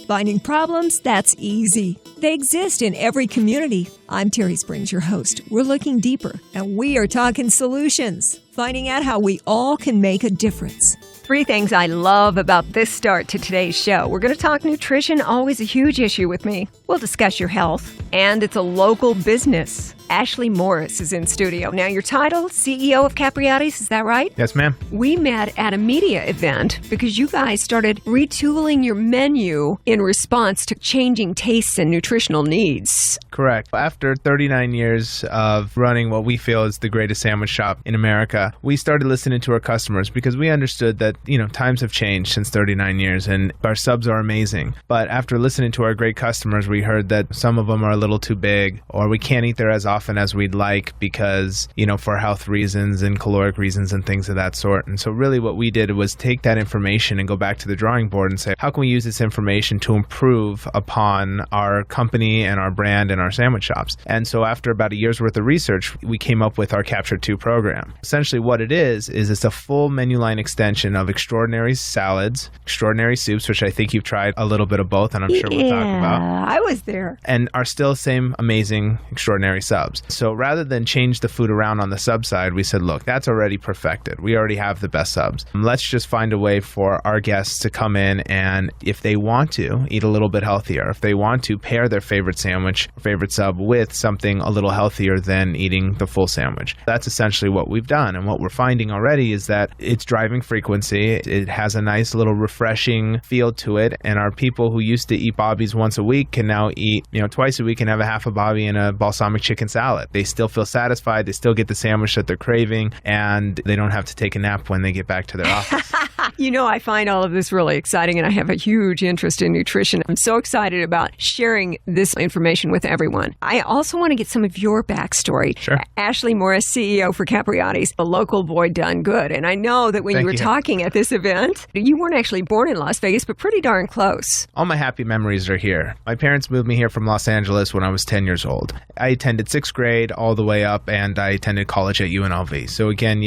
Finding problems? That's easy. They exist in every community. I'm Terry Springs, your host. We're looking deeper, and we are talking solutions, finding out how we all can make a difference. 3 things I love about this start to today's show. We're going to talk nutrition, always a huge issue with me. We'll discuss your health, and it's a local business. Ashley Morris is in studio. Now, your title, CEO of Capriotti's, is that right? Yes, ma'am. We met at a media event because you guys started retooling your menu in response to changing tastes and nutritional needs. Correct. After 39 years of running what we feel is the greatest sandwich shop in America, we started listening to our customers because we understood that, times have changed since 39 years and our subs are amazing. But after listening to our great customers, we heard that some of them are a little too big or we can't eat there as often as we'd like because, for health reasons and caloric reasons and things of that sort. And so really what we did was take that information and go back to the drawing board and say, how can we use this information to improve upon our company and our brand and our sandwich shops? And so after about a year's worth of research, we came up with our Capture 2 program. Essentially what it is it's a full menu line extension of extraordinary salads, extraordinary soups, which I think you've tried a little bit of both, and I'm sure we'll talk about. Yeah, I was there. And are still same amazing, extraordinary subs. So rather than change the food around on the sub side, we said, look, that's already perfected. We already have the best subs. Let's just find a way for our guests to come in and if they want to eat a little bit healthier, if they want to pair their favorite sandwich, favorite sub with something a little healthier than eating the full sandwich. That's essentially what we've done. And what we're finding already is that it's driving frequency. It has a nice little refreshing feel to it. And our people who used to eat Bobbies once a week can now eat, twice a week and have a half a Bobbie and a balsamic chicken salad. They still feel satisfied. They still get the sandwich that they're craving, and they don't have to take a nap when they get back to their office. I find all of this really exciting, and I have a huge interest in nutrition. I'm so excited about sharing this information with everyone. I also want to get some of your backstory. Sure. Ashley Morris, CEO for Capriotti's, a local boy done good. And I know that when you were talking at this event, you weren't actually born in Las Vegas, but pretty darn close. All my happy memories are here. My parents moved me here from Los Angeles when I was 10 years old. I attended 6th grade all the way up, and I attended college at UNLV. So again,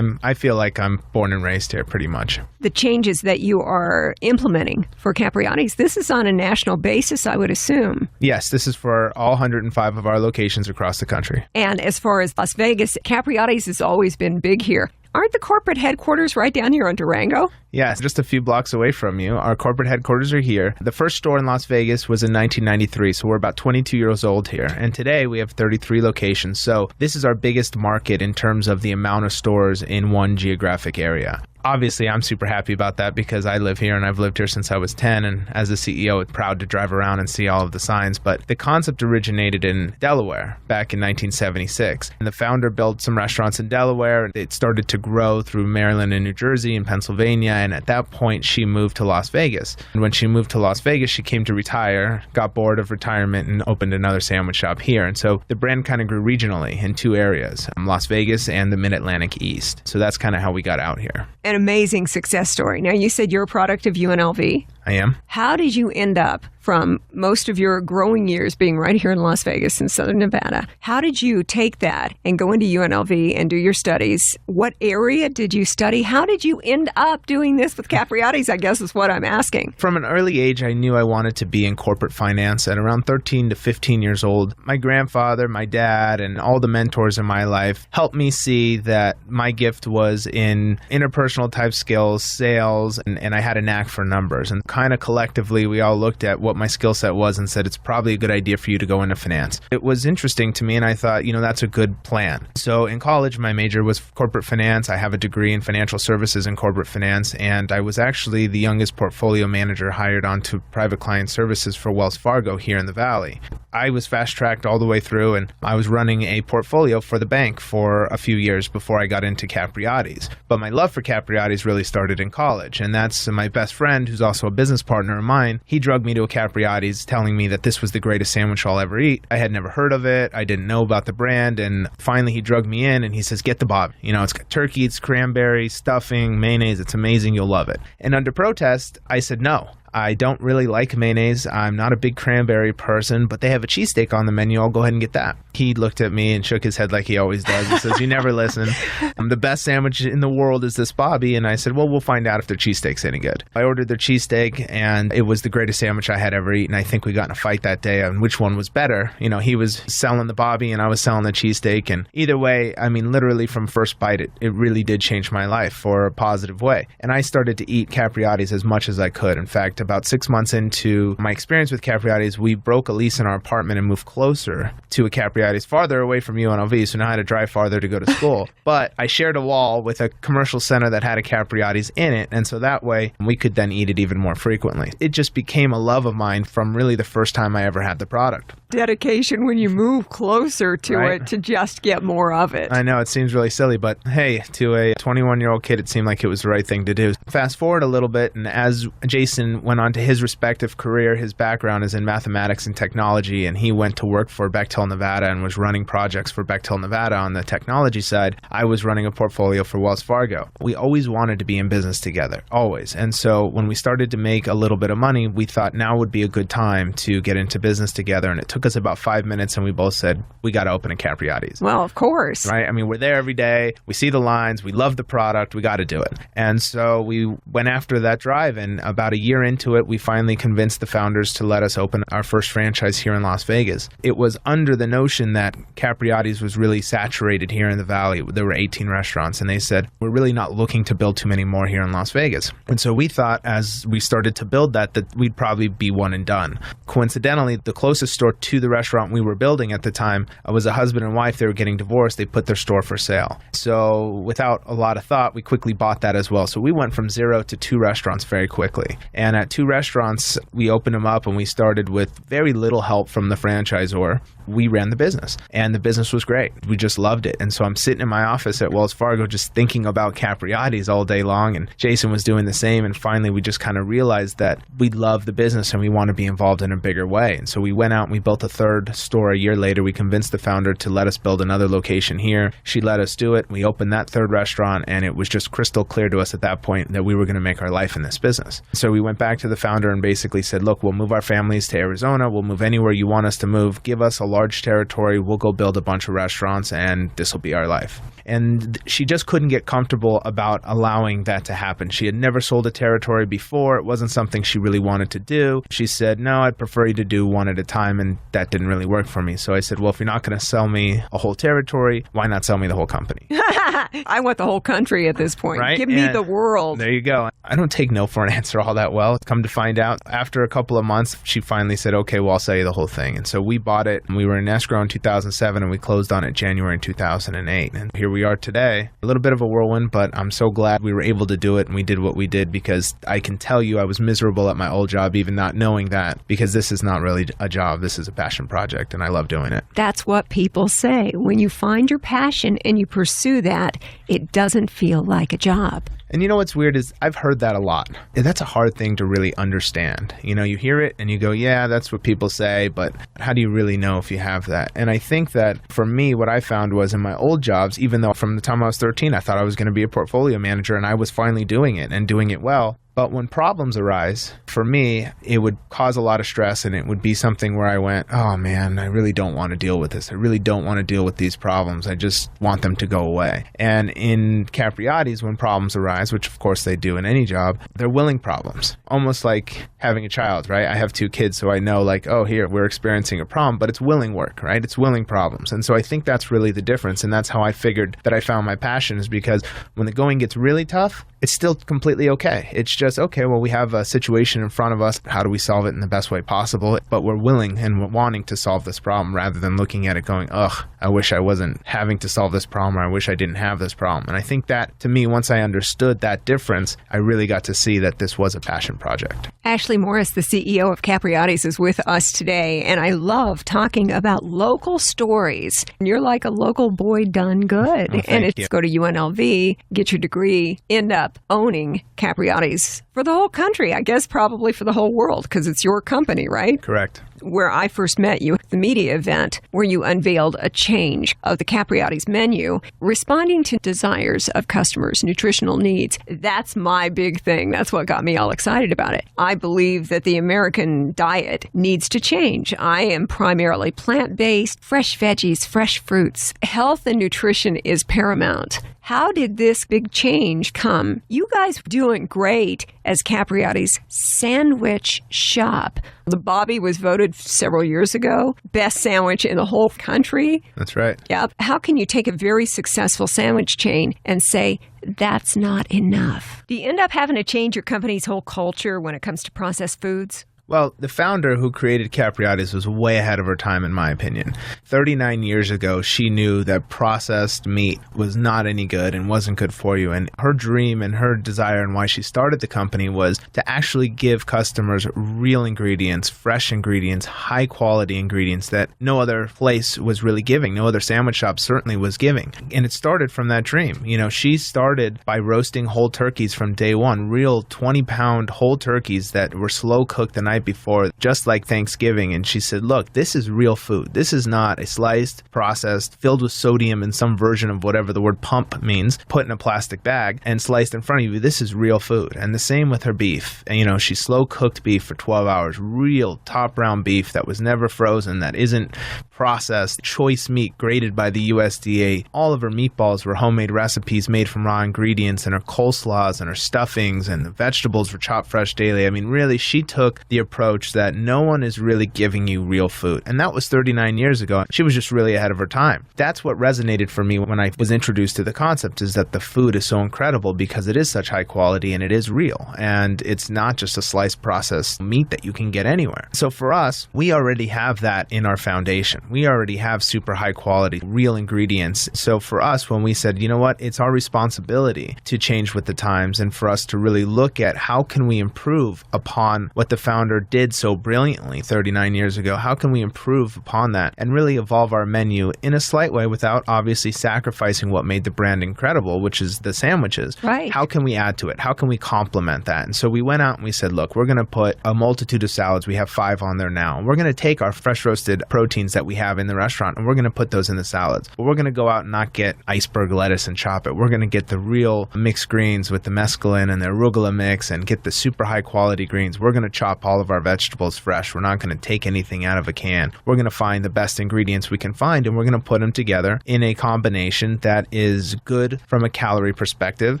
I feel like I'm born and raised here pretty much. The changes that you are implementing for Capriotti's, this is on a national basis, I would assume. Yes, this is for all 105 of our locations across the country. And as far as Las Vegas, Capriotti's has always been big here. Aren't the corporate headquarters right down here on Durango? Yes, just a few blocks away from you. Our corporate headquarters are here. The first store in Las Vegas was in 1993, so we're about 22 years old here. And today we have 33 locations. So this is our biggest market in terms of the amount of stores in one geographic area. Obviously, I'm super happy about that because I live here and I've lived here since I was 10. And as a CEO, I'm proud to drive around and see all of the signs. But the concept originated in Delaware back in 1976. And the founder built some restaurants in Delaware. It started to grow through Maryland and New Jersey and Pennsylvania. And at that point, she moved to Las Vegas. And when she moved to Las Vegas, she came to retire, got bored of retirement, and opened another sandwich shop here. And so the brand kind of grew regionally in 2 areas, Las Vegas and the Mid-Atlantic East. So that's kind of how we got out here. An amazing success story. Now, you said you're a product of UNLV. I am. How did you end up from most of your growing years being right here in Las Vegas in Southern Nevada? How did you take that and go into UNLV and do your studies? What area did you study? How did you end up doing this with Capriotti's, I guess is what I'm asking. From an early age, I knew I wanted to be in corporate finance. At around 13 to 15 years old, my grandfather, my dad, and all the mentors in my life helped me see that my gift was in interpersonal type skills, sales, and I had a knack for numbers. And kind of collectively, we all looked at what my skill set was and said, it's probably a good idea for you to go into finance. It was interesting to me, and I thought, that's a good plan. So in college, my major was corporate finance. I have a degree in financial services and corporate finance, and I was actually the youngest portfolio manager hired onto private client services for Wells Fargo here in the Valley. I was fast-tracked all the way through, and I was running a portfolio for the bank for a few years before I got into Capriotti's. But my love for Capriotti's really started in college, and that's my best friend, who's also a business partner of mine. He drugged me to a Capriotti's telling me that this was the greatest sandwich I'll ever eat. I had never heard of it. I didn't know about the brand, and finally he drugged me in, and he says, get the Bob. It's got turkey, it's cranberry, stuffing, mayonnaise. It's amazing. You'll love it. And under protest, I said no. I don't really like mayonnaise. I'm not a big cranberry person, but they have a cheesesteak on the menu. I'll go ahead and get that. He looked at me and shook his head like he always does. He says, you never listen. The best sandwich in the world is this Bobby. And I said, well, we'll find out if their cheesesteak's any good. I ordered their cheesesteak, and it was the greatest sandwich I had ever eaten. I think we got in a fight that day on which one was better. You know, he was selling the Bobby and I was selling the cheesesteak. And either way, I mean, literally from first bite, it really did change my life for a positive way. And I started to eat Capriotti's as much as I could. In fact, about 6 months into my experience with Capriotti's, we broke a lease in our apartment and moved closer to a Capriotti's, farther away from UNLV, so now I had to drive farther to go to school. But I shared a wall with a commercial center that had a Capriotti's in it, and so that way we could then eat it even more frequently. It just became a love of mine from really the first time I ever had the product. Dedication when you move closer to it to just get more of it. I know, it seems really silly, but hey, to a 21-year-old kid, it seemed like it was the right thing to do. Fast forward a little bit, and as Jason went on to his respective career, his background is in mathematics and technology, and he went to work for Bechtel, Nevada, and was running projects for Bechtel, Nevada on the technology side. I was running a portfolio for Wells Fargo. We always wanted to be in business together, always. And so when we started to make a little bit of money, we thought now would be a good time to get into business together, and it took us about 5 minutes, and we both said, we got to open a Capriotti's. Well, of course. Right? I mean, we're there every day. We see the lines. We love the product. We got to do it. And so we went after that drive, and about a year into it, we finally convinced the founders to let us open our first franchise here in Las Vegas. It was under the notion that Capriotti's was really saturated here in the Valley. There were 18 restaurants, and they said, we're really not looking to build too many more here in Las Vegas. And so we thought as we started to build that we'd probably be one and done. Coincidentally, the closest store to the restaurant we were building at the time was a husband and wife. They were getting divorced. They put their store for sale. So without a lot of thought, we quickly bought that as well. So we went from 0 to 2 restaurants very quickly. And at 2 restaurants, we opened them up, and we started with very little help from the franchisor. We ran the business, and the business was great. We just loved it. And so I'm sitting in my office at Wells Fargo just thinking about Capriotti's all day long, and Jason was doing the same. And finally, we just kind of realized that we love the business and we want to be involved in a bigger way. And so we went out and we built a 3rd store a year later. We convinced the founder to let us build another location here. She let us do it. We opened that 3rd restaurant, and it was just crystal clear to us at that point that we were going to make our life in this business. So we went back to the founder and basically said, look, we'll move our families to Arizona. We'll move anywhere you want us to move. Give us a large territory. We'll go build a bunch of restaurants, and this will be our life. And she just couldn't get comfortable about allowing that to happen. She had never sold a territory before. It wasn't something she really wanted to do. She said, no, I'd prefer you to do one at a time, and that didn't really work for me. So I said, well, if you're not going to sell me a whole territory, why not sell me the whole company? I want the whole country at this point. Right? Give me the world. There you go. I don't take no for an answer all that well. Come to find out, after a couple of months, she finally said, okay, well, I'll sell you the whole thing. And so we bought it, and we were in escrow in 2007, and we closed on it January in 2008. And here we are today. A little bit of a whirlwind, but I'm so glad we were able to do it, and we did what we did, because I can tell you I was miserable at my old job, even not knowing that, because this is not really a job. This is a passion project, and I love doing it. That's what people say. When you find your passion and you pursue that, it doesn't feel like a job. And you know what's weird is I've heard that a lot. That's a hard thing to really understand. You know, you hear it and you go, yeah, that's what people say, but how do you really know if you have that? And I think that for me, what I found was in my old jobs, even though from the time I was 13, I thought I was going to be a portfolio manager, and I was finally doing it and doing it well. But when problems arise, for me, it would cause a lot of stress, and it would be something where I went, oh man, I really don't want to deal with this. I really don't want to deal with these problems. I just want them to go away. And in Capriotti's, when problems arise, which of course they do in any job, they're willing problems. Almost like having a child, right? I have 2 kids, so I know like, oh, here, we're experiencing a problem, but it's willing work, right? It's willing problems. And so I think that's really the difference. And that's how I figured that I found my passion, is because when the going gets really tough, it's still completely okay. It's just, okay, well, we have a situation in front of us. How do we solve it in the best way possible? But we're willing and we're wanting to solve this problem, rather than looking at it going, ugh, I wish I wasn't having to solve this problem, or I wish I didn't have this problem. And I think that, to me, once I understood that difference, I really got to see that this was a passion project. Ashley Morris, the CEO of Capriotti's, is with us today, and I love talking about local stories. You're like a local boy done good. Oh, and it's you. Go to UNLV, get your degree, end up owning Capriotti's for the whole country, I guess probably for the whole world, because it's your company, right? Correct. where I first met you at the media event where you unveiled a change of the Capriotti's menu, responding to desires of customers' nutritional needs. That's my big thing. That's what got me all excited about it. I believe that the American diet needs to change. I am primarily plant-based, fresh veggies, fresh fruits. Health and nutrition is paramount. How did this big change come? You guys were doing great as Capriotti's sandwich shop. The Bobby was voted several years ago best sandwich in the whole country. That's right. Yep. How can you take a very successful sandwich chain and say, that's not enough? Do you end up having to change your company's whole culture when it comes to processed foods? Well, the founder who created Capriotti's was way ahead of her time, in my opinion. 39 years ago, she knew that processed meat was not any good and wasn't good for you. And her dream and her desire and why she started the company was to actually give customers real ingredients, fresh ingredients, high quality ingredients that no other place was really giving. No other sandwich shop certainly was giving. And it started from that dream. You know, she started by roasting whole turkeys from day one, real 20-pound whole turkeys that were slow cooked the night before, just like Thanksgiving. And she said, look, this is real food. This is not a sliced, processed, filled with sodium in some version of whatever the word pump means, put in a plastic bag and sliced in front of you. This is real food. And the same with her beef. And, you know, she slow cooked beef for 12 hours, real top round beef that was never frozen, that isn't processed, choice meat graded by the USDA. All of her meatballs were homemade recipes made from raw ingredients, and her coleslaws and her stuffings and the vegetables were chopped fresh daily. I mean, really, she took the approach that no one is really giving you real food. And that was 39 years ago. She was just really ahead of her time. That's what resonated for me when I was introduced to the concept, is that the food is so incredible because it is such high quality and it is real. And it's not just a sliced processed meat that you can get anywhere. So for us, we already have that in our foundation. We already have super high quality, real ingredients. So for us, when we said, you know what, it's our responsibility to change with the times and for us to really look at how can we improve upon what the founder did so brilliantly 39 years ago. How can we improve upon that and really evolve our menu in a slight way without obviously sacrificing what made the brand incredible, which is the sandwiches. Right. How can we add to it? How can we complement that? And so we went out and we said, look, we're going to put a multitude of salads. We have 5 on there now. We're going to take our fresh roasted proteins that we have in the restaurant and we're going to put those in the salads. But we're going to go out and not get iceberg lettuce and chop it. We're going to get the real mixed greens with the mesclun and the arugula mix and get the super high quality greens. We're going to chop all of our vegetables fresh. We're not going to take anything out of a can. We're going to find the best ingredients we can find and we're going to put them together in a combination that is good from a calorie perspective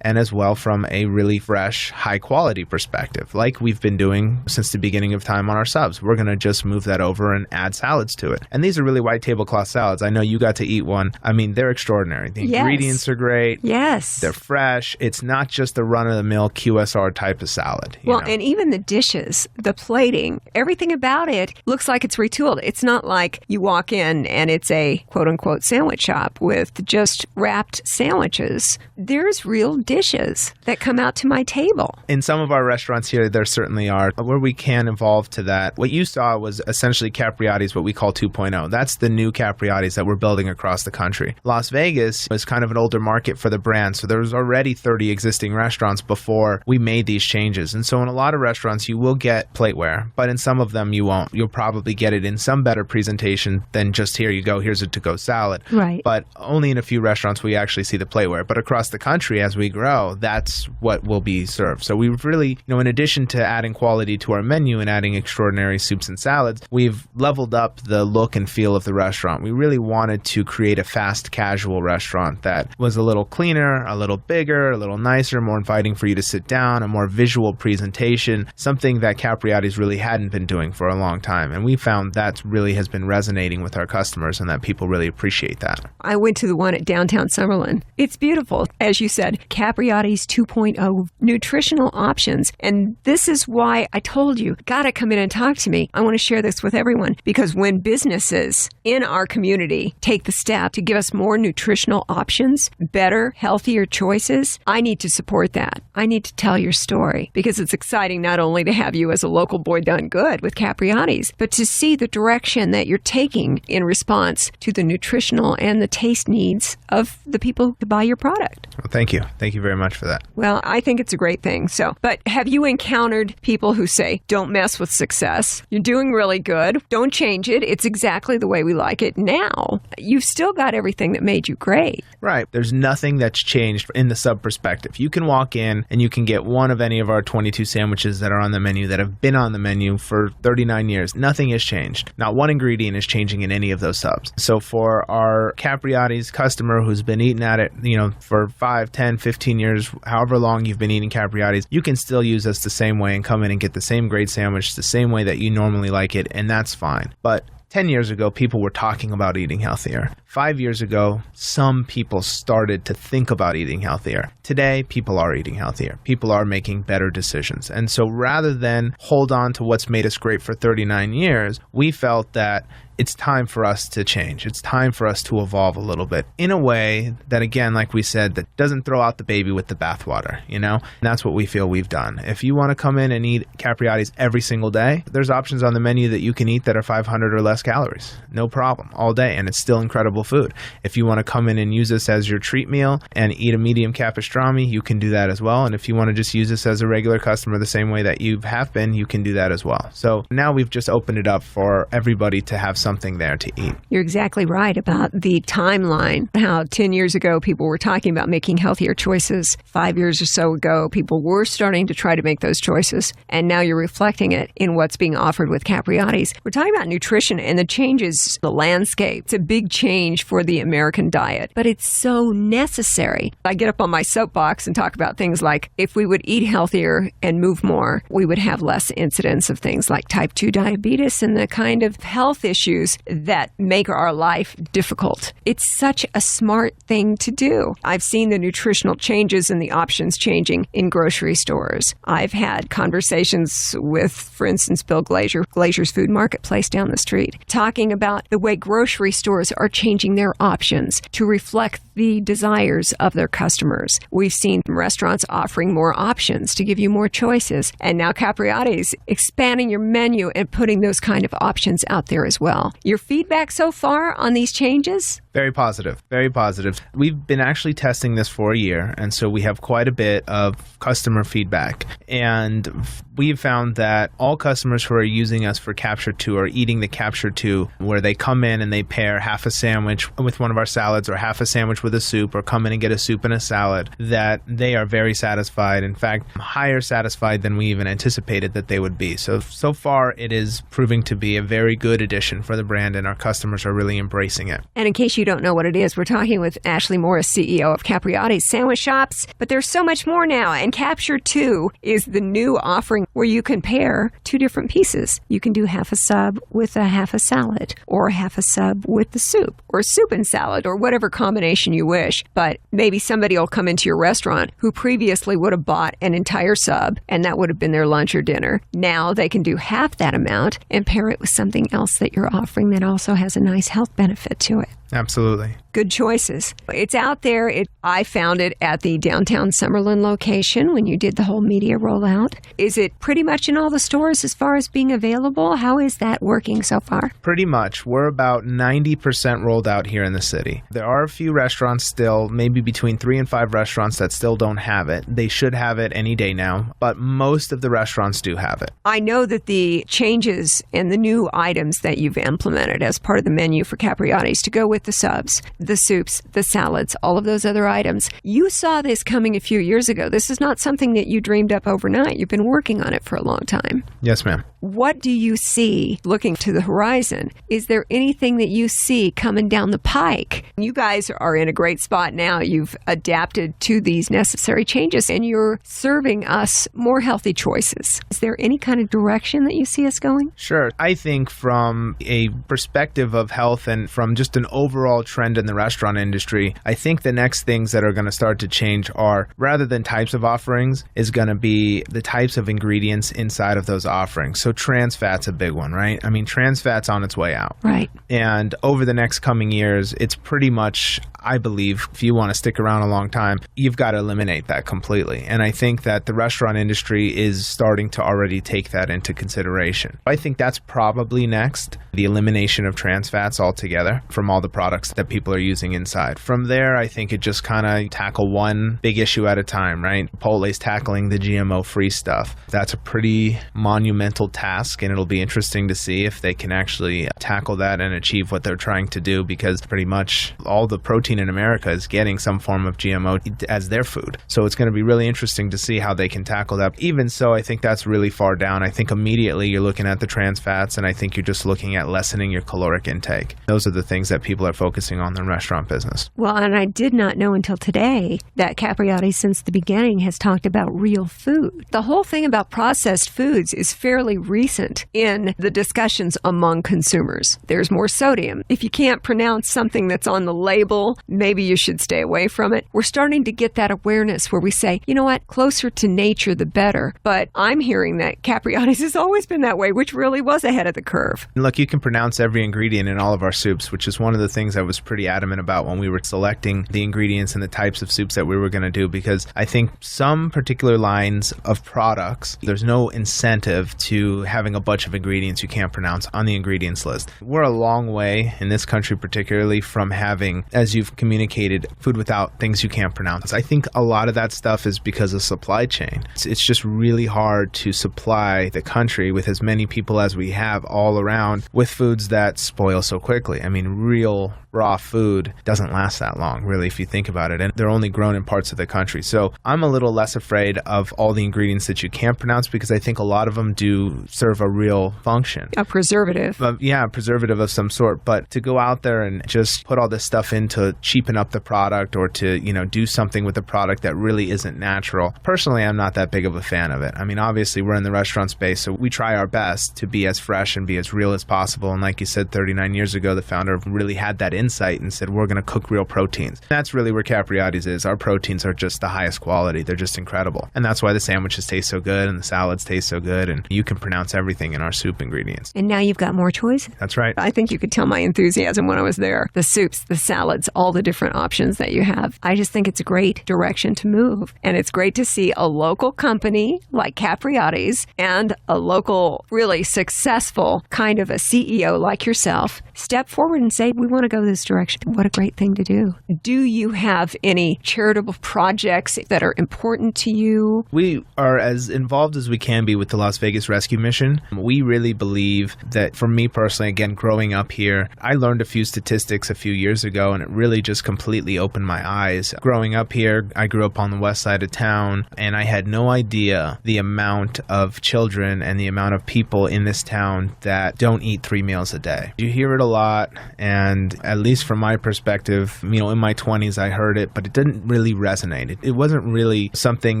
and as well from a really fresh, high quality perspective, like we've been doing since the beginning of time on our subs. We're going to just move that over and add salads to it. And these are really white tablecloth salads. I know you got to eat one. I mean, they're extraordinary. The ingredients are great. Yes. They're fresh. It's not just the run-of-the-mill QSR type of salad. Well, and even the dishes, the plating, everything about it looks like it's retooled. It's not like you walk in and it's a quote-unquote sandwich shop with just wrapped sandwiches. There's real dishes that come out to my table. In some of our restaurants here, there certainly are. Where we can evolve to that, what you saw was essentially Capriotti's, what we call 2.0. That's the new Capriotti's that we're building across the country. Las Vegas was kind of an older market for the brand, so there was already 30 existing restaurants before we made these changes. And so in a lot of restaurants, you will get plateware, but in some of them you won't. You'll probably get it in some better presentation than just here you go, here's a to-go salad. Right. But only in a few restaurants will you actually see the plateware. But across the country, as we grow, that's what will be served. So we've really, in addition to adding quality to our menu and adding extraordinary soups and salads, we've leveled up the look and feel of the restaurant. We really wanted to create a fast casual restaurant that was a little cleaner, a little bigger, a little nicer, more inviting for you to sit down, a more visual presentation, something that Capriotti's really hadn't been doing for a long time. And we found that really has been resonating with our customers and that people really appreciate that. I went to the one at downtown Summerlin. It's beautiful. As you said, Capriotti's 2.0 nutritional options. And this is why I told you, gotta come in and talk to me. I want to share this with everyone because when businesses businesses in our community take the step to give us more nutritional options, better, healthier choices, I need to support that. I need to tell your story because it's exciting not only to have you as a local boy done good with Capriotti's, but to see the direction that you're taking in response to the nutritional and the taste needs of the people who buy your product. Well, thank you. Thank you very much for that. Well, I think it's a great thing. But have you encountered people who say, don't mess with success? You're doing really good. Don't change it. It's exactly the way we like it now. You've still got everything that made you great. Right. There's nothing that's changed in the sub perspective. You can walk in and you can get one of any of our 22 sandwiches that are on the menu that have been on the menu for 39 years. Nothing has changed. Not one ingredient is changing in any of those subs. So for our Capriotti's customer who's been eating at it, for 5, 10, 15 years, however long you've been eating Capriotti's, you can still use us the same way and come in and get the same great sandwich the same way that you normally like it, and that's fine. But 10 years ago, people were talking about eating healthier. 5 years ago, some people started to think about eating healthier. Today, people are eating healthier. People are making better decisions. And so rather than hold on to what's made us great for 39 years, we felt that it's time for us to change. It's time for us to evolve a little bit in a way that, again, like we said, that doesn't throw out the baby with the bathwater, And that's what we feel we've done. If you want to come in and eat Capriotti's every single day, there's options on the menu that you can eat that are 500 or less calories. No problem, all day, and it's still incredible food. If you want to come in and use this as your treat meal and eat a medium capistrami, you can do that as well. And if you want to just use this as a regular customer the same way that you have been, you can do that as well. So now we've just opened it up for everybody to have something there to eat. You're exactly right about the timeline, how 10 years ago people were talking about making healthier choices. 5 years or so ago, people were starting to try to make those choices. And now you're reflecting it in what's being offered with Capriotti's. We're talking about nutrition and the changes, the landscape. It's a big change for the American diet, but it's so necessary. I get up on my soapbox and talk about things like if we would eat healthier and move more, we would have less incidence of things like type 2 diabetes and the kind of health issues that make our life difficult. It's such a smart thing to do. I've seen the nutritional changes and the options changing in grocery stores. I've had conversations with, for instance, Bill Glazier, Glazier's Food Marketplace down the street, talking about the way grocery stores are changing their options to reflect the desires of their customers. We've seen restaurants offering more options to give you more choices. And now Capriotti's expanding your menu and putting those kind of options out there as well. Your feedback so far on these changes? Very positive. Very positive. We've been actually testing this for a year, and so we have quite a bit of customer feedback. And we've found that all customers who are using us for Capture 2 are eating the Capture 2, where they come in and they pair half a sandwich with one of our salads or half a sandwich with a soup, or come in and get a soup and a salad, that they are very satisfied. In fact, higher satisfied than we even anticipated that they would be. So far, it is proving to be a very good addition for the brand, and our customers are really embracing it. And in case you don't know what it is, we're talking with Ashley Morris, CEO of Capriotti's Sandwich Shops, but there's so much more now, and Capture 2 is the new offering where you can pair two different pieces. You can do half a sub with a half a salad, or half a sub with the soup, or soup and salad, or whatever combination you wish. But maybe somebody will come into your restaurant who previously would have bought an entire sub, and that would have been their lunch or dinner. Now they can do half that amount and pair it with something else that you're offering that also has a nice health benefit to it. Absolutely. Good choices. It's out there. I found it at the downtown Summerlin location when you did the whole media rollout. Is it pretty much in all the stores as far as being available? How is that working so far? Pretty much. We're about 90% rolled out here in the city. There are a few restaurants still, maybe between 3 and 5 restaurants that still don't have it. They should have it any day now, but most of the restaurants do have it. I know that the changes and the new items that you've implemented as part of the menu for Capriotti's to go with the subs, the soups, the salads, all of those other items. You saw this coming a few years ago. This is not something that you dreamed up overnight. You've been working on it for a long time. Yes, ma'am. What do you see looking to the horizon? Is there anything that you see coming down the pike? You guys are in a great spot now. You've adapted to these necessary changes and you're serving us more healthy choices. Is there any kind of direction that you see us going? Sure. I think from a perspective of health and from just an overall trend in the restaurant industry, I think the next things that are going to start to change are, rather than types of offerings, is going to be the types of ingredients inside of those offerings. So So trans fat's a big one, right? I mean, trans fat's on its way out. Right. And over the next coming years, it's pretty much, I believe, if you want to stick around a long time, you've got to eliminate that completely. And I think that the restaurant industry is starting to already take that into consideration. I think that's probably next, the elimination of trans fats altogether from all the products that people are using inside. From there, I think it just kind of tackle one big issue at a time, right? Chipotle's tackling the GMO-free stuff. That's a pretty monumental task, and it'll be interesting to see if they can actually tackle that and achieve what they're trying to do, because pretty much all the protein in America is getting some form of GMO as their food. So it's going to be really interesting to see how they can tackle that. Even so, I think that's really far down. I think immediately you're looking at the trans fats, and I think you're just looking at lessening your caloric intake. Those are the things that people are focusing on in the restaurant business. Well, and I did not know until today that Capriotti, since the beginning, has talked about real food. The whole thing about processed foods is fairly recent in the discussions among consumers. There's more sodium. If you can't pronounce something that's on the label, maybe you should stay away from it. We're starting to get that awareness where we say, you know what, closer to nature, the better. But I'm hearing that Capriotti's has always been that way, which really was ahead of the curve. Look, you can pronounce every ingredient in all of our soups, which is one of the things I was pretty adamant about when we were selecting the ingredients and the types of soups that we were going to do, because I think some particular lines of products, there's no incentive to having a bunch of ingredients you can't pronounce on the ingredients list. We're a long way in this country, particularly from having, as you've communicated, food without things you can't pronounce. I think a lot of that stuff is because of supply chain. It's just really hard to supply the country with as many people as we have all around with foods that spoil so quickly. I mean, real raw food doesn't last that long, really, if you think about it. And they're only grown in parts of the country. So I'm a little less afraid of all the ingredients that you can't pronounce, because I think a lot of them do serve a real function. A preservative. Yeah, a preservative of some sort. But to go out there and just put all this stuff in to cheapen up the product, or to, do something with the product that really isn't natural, personally, I'm not that big of a fan of it. I mean, obviously, we're in the restaurant space, so we try our best to be as fresh and be as real as possible. And like you said, 39 years ago, the founder really had that insight and said, we're going to cook real proteins. That's really where Capriotti's is. Our proteins are just the highest quality. They're just incredible. And that's why the sandwiches taste so good and the salads taste so good. And you can pronounce everything in our soup ingredients. And now you've got more choices. That's right. I think you could tell my enthusiasm when I was there. The soups, the salads, all the different options that you have. I just think it's a great direction to move. And it's great to see a local company like Capriotti's and a local, really successful kind of a CEO like yourself step forward and say, we want to go this direction. What a great thing to do. Do you have any charitable projects that are important to you? We are as involved as we can be with the Las Vegas Rescue Mission. We really believe that, for me personally, again, growing up here, I learned a few statistics a few years ago, and it really just completely opened my eyes. Growing up here, I grew up on the west side of town, and I had no idea the amount of children and the amount of people in this town that don't eat 3 meals a day. You hear it a lot, and at least from my perspective, in my 20s, I heard it, but it didn't really resonate. It wasn't really something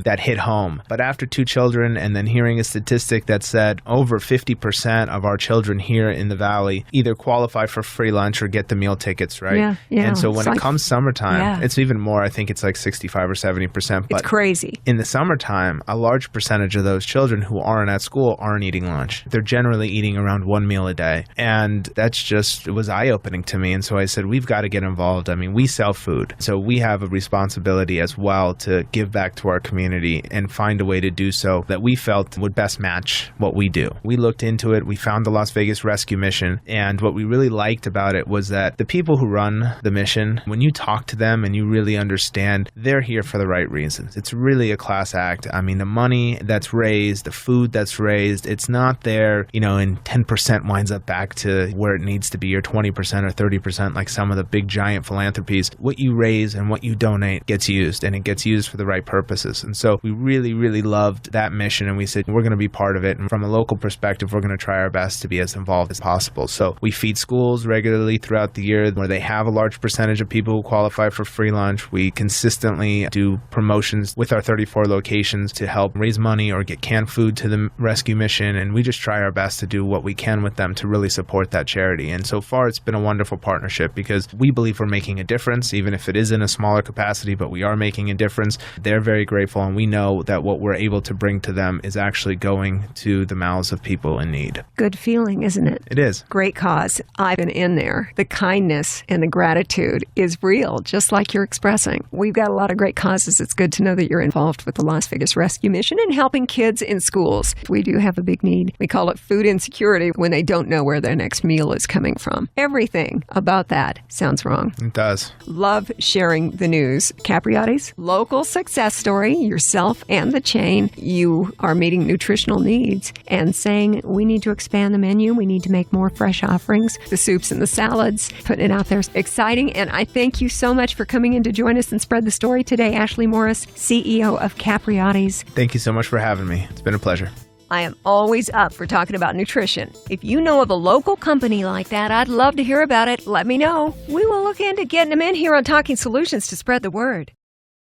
that hit home. But after 2 children, and then hearing a statistic that said over 50% of our children here in the Valley either qualify for free lunch or get the meal tickets, right? Yeah. And so when it comes summertime, it's even more. I think it's like 65 or 70%. But it's crazy. In the summertime, a large percentage of those children who aren't at school aren't eating lunch. They're generally eating around 1 meal a day. And it was eye-opening to me. And so I said, we've got to get involved. I mean, we sell food. So we have a responsibility as well to give back to our community and find a way to do so that we felt would best match what we do. We looked into it. We found the Las Vegas Rescue Mission. And what we really liked about it was that the people who run the mission, when you talk to them and you really understand, they're here for the right reasons. It's really a class act. I mean, the money that's raised, the food that's raised, it's not there, and 10% winds up back to where it needs to be, or 20% or 30% like some of the big giant philanthropies. What you raise and what you donate gets used, and it gets used for the right purposes. And so we really, really loved that mission, and we said, we're going to be part of it. And from a local perspective, we're going to try our best to be as involved as possible. So we feed schools regularly throughout the year where they have a large percentage of people who qualify for free lunch. We consistently do promotions with our 34 locations to help raise money or get canned food to the rescue mission. And we just try our best to do what we can with them to really support that charity. And so far, it's been a wonderful partnership because we believe we're making a difference, even if it is in a smaller capacity, but we are making a difference. They're very grateful, and we know that what we're able to bring to them is actually going to the the mouths of people in need. Good feeling, isn't it? It is. Great cause. I've been in there. The kindness and the gratitude is real, just like you're expressing. We've got a lot of great causes. It's good to know that you're involved with the Las Vegas Rescue Mission and helping kids in schools. We do have a big need. We call it food insecurity when they don't know where their next meal is coming from. Everything about that sounds wrong. It does. Love sharing the news. Capriotti's local success story, yourself and the chain. You are meeting nutritional needs and saying we need to expand the menu. We need to make more fresh offerings, the soups and the salads, putting it out there. Exciting. And I thank you so much for coming in to join us and spread the story today. Ashley Morris, CEO of Capriotti's. Thank you so much for having me. It's been a pleasure. I am always up for talking about nutrition. If you know of a local company like that, I'd love to hear about it. Let me know. We will look into getting them in here on Talking Solutions to spread the word.